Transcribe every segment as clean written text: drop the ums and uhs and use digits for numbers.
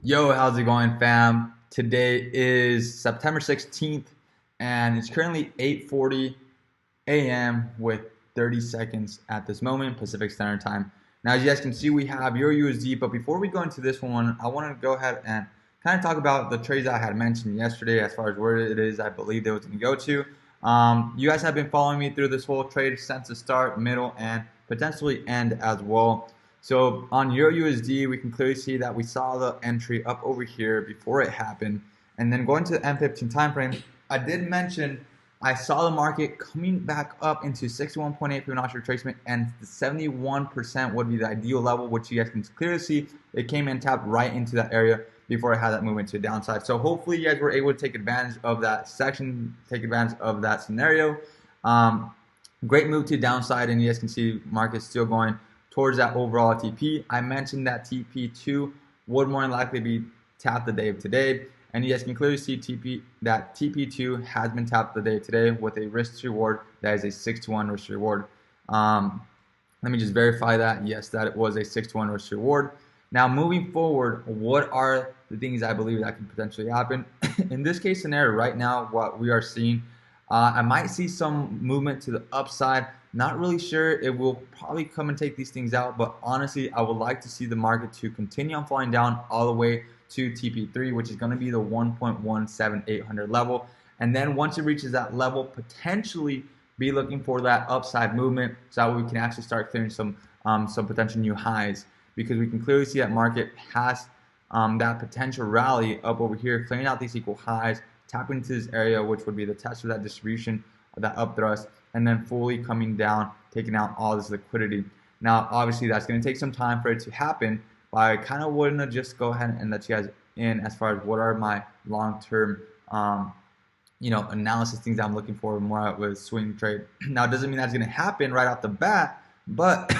Yo, how's it going, fam? Today is September 16th, and it's currently 8:40 a.m. with 30 seconds at this moment, Pacific Standard Time. Now, as you guys can see, we have EUR USD, but before we go into this one, I want to go ahead and kind of talk about the trades I had mentioned yesterday as far as where it is I believe they was going to go to. You guys have been following me through this whole trade since the start, middle, and potentially end as well. So on EUR USD, we can clearly see that we saw the entry up over here before it happened. And then going to the M15 time frame, I did mention I saw the market coming back up into 61.8 Fibonacci retracement, and the 71% would be the ideal level, which you guys can clearly see. It came and tapped right into that area before I had that movement to the downside. So hopefully you guys were able to take advantage of that section, take advantage of that scenario. Great move to the downside, and you guys can see market still going towards that overall TP. I mentioned that TP2 would more than likely be tapped the day of today. And you guys can clearly see that TP2 has been tapped the day of today with a risk to reward that is a 6-to-1 risk to reward. Let me just verify that. Yes, that it was a 6-to-1 risk to reward. Now, moving forward, what are the things I believe that could potentially happen? In this case scenario right now, what we are seeing, I might see some movement to the upside. Not really sure. It will probably come and take these things out, but honestly, I would like to see the market to continue on falling down all the way to TP3, which is going to be the 1.17800 level. And then once it reaches that level, potentially be looking for that upside movement so that we can actually start clearing some potential new highs, because we can clearly see that market has that potential rally up over here, clearing out these equal highs, tapping into this area, which would be the test of that distribution of that up thrust, and then fully coming down, taking out all this liquidity. Now, obviously, that's going to take some time for it to happen, but I kind of want to just go ahead and let you guys in as far as what are my long-term, analysis things I'm looking for more with swing trade. Now, it doesn't mean that's going to happen right off the bat, but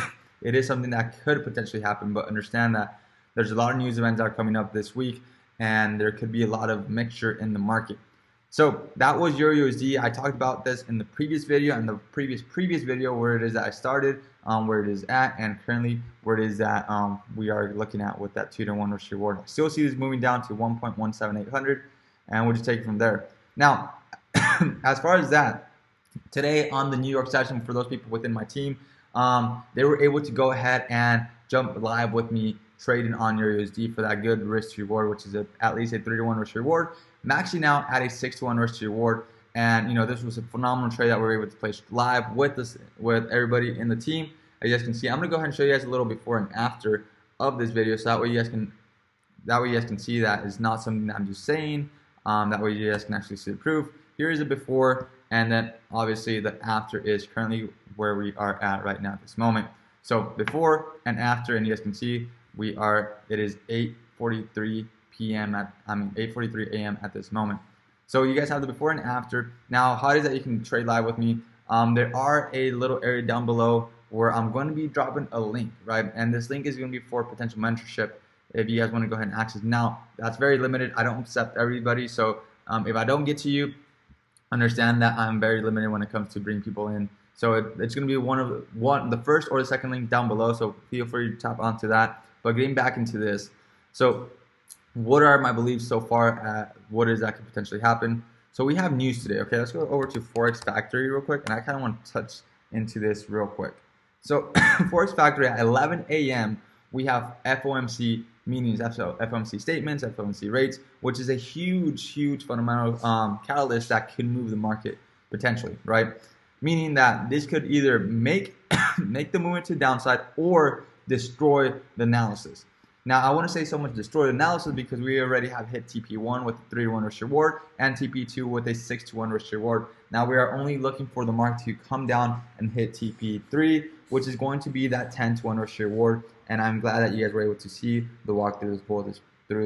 it is something that could potentially happen. But understand that there's a lot of news events that are coming up this week, and there could be a lot of mixture in the market. So that was EUR USD. I talked about this in the previous video and the previous video where it is that I started, where it is at, and currently where it is that we are looking at with that 2-to-1 risk reward. I still see this moving down to 1.17800, and we'll just take it from there. Now, as far as that, today on the New York session, for those people within my team, they were able to go ahead and jump live with me trading on EUR USD for that good risk to reward, which is at least a 3-to-1 risk reward, maxing out at a 6-to-1 risk to reward. And this was a phenomenal trade that we were able to place live with everybody in the team. As you guys can see, I'm gonna go ahead and show you guys a little before and after of this video, so that way you guys can see that it's not something that I'm just saying. That way you guys can actually see the proof. Here is the before, and then obviously the after is currently where we are at right now at this moment. So before and after, and you guys can see it is 8:43 p.m. 8:43 a.m. at this moment. So you guys have the before and after. Now, how is that you can trade live with me? There are a little area down below where I'm going to be dropping a link, right? And this link is going to be for potential mentorship if you guys want to go ahead and access. Now, that's very limited. I don't accept everybody. So if I don't get to you, understand that I'm very limited when it comes to bringing people in. So it's going to be the first or the second link down below. So feel free to tap onto that. But getting back into this, so what are my beliefs so far at what is that could potentially happen? So we have news today. Okay, let's go over to Forex Factory real quick, and I kind of want to touch into this real quick. So Forex Factory at 11 a.m. we have FOMC meetings, FOMC statements, FOMC rates, which is a huge fundamental catalyst that could move the market potentially, right? Meaning that this could either make the movement to the downside or destroy the analysis. Now, I want to say so much destroy the analysis because we already have hit TP1 with a 3-to-1 risk reward and TP2 with a 6-to-1 risk reward. Now we are only looking for the market to come down and hit TP3, which is going to be that 10-to-1 risk reward. And I'm glad that you guys were able to see the walk through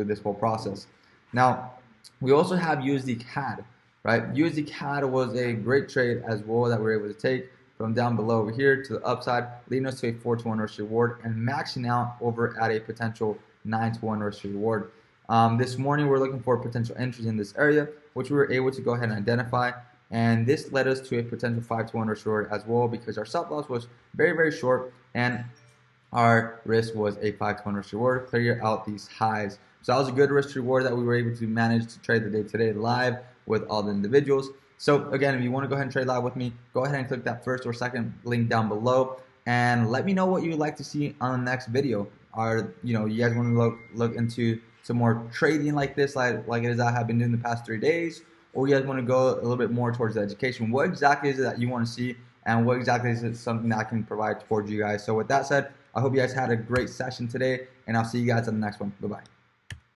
this whole process. Now, we also have USD CAD, right? USD CAD was a great trade as well that we were able to take from down below over here to the upside, leading us to a 4-to-1 risk reward and maxing out over at a potential 9-to-1 risk reward. This morning, we're looking for potential entries in this area, which we were able to go ahead and identify. And this led us to a potential 5-to-1 risk reward as well, because our stop loss was very short and our risk was a 5-to-1 risk reward, clear out these highs So that was a good risk reward that we were able to manage to trade the day today live with all the individuals. So again, if you want to go ahead and trade live with me, go ahead and click that first or second link down below and let me know what you would like to see on the next video. You guys want to look into some more trading like this, like it is I have been doing the past 3 days, or you guys want to go a little bit more towards the education? What exactly is it that you want to see, and what exactly is it something that I can provide towards you guys? So with that said, I hope you guys had a great session today, and I'll see you guys on the next one. Bye-bye.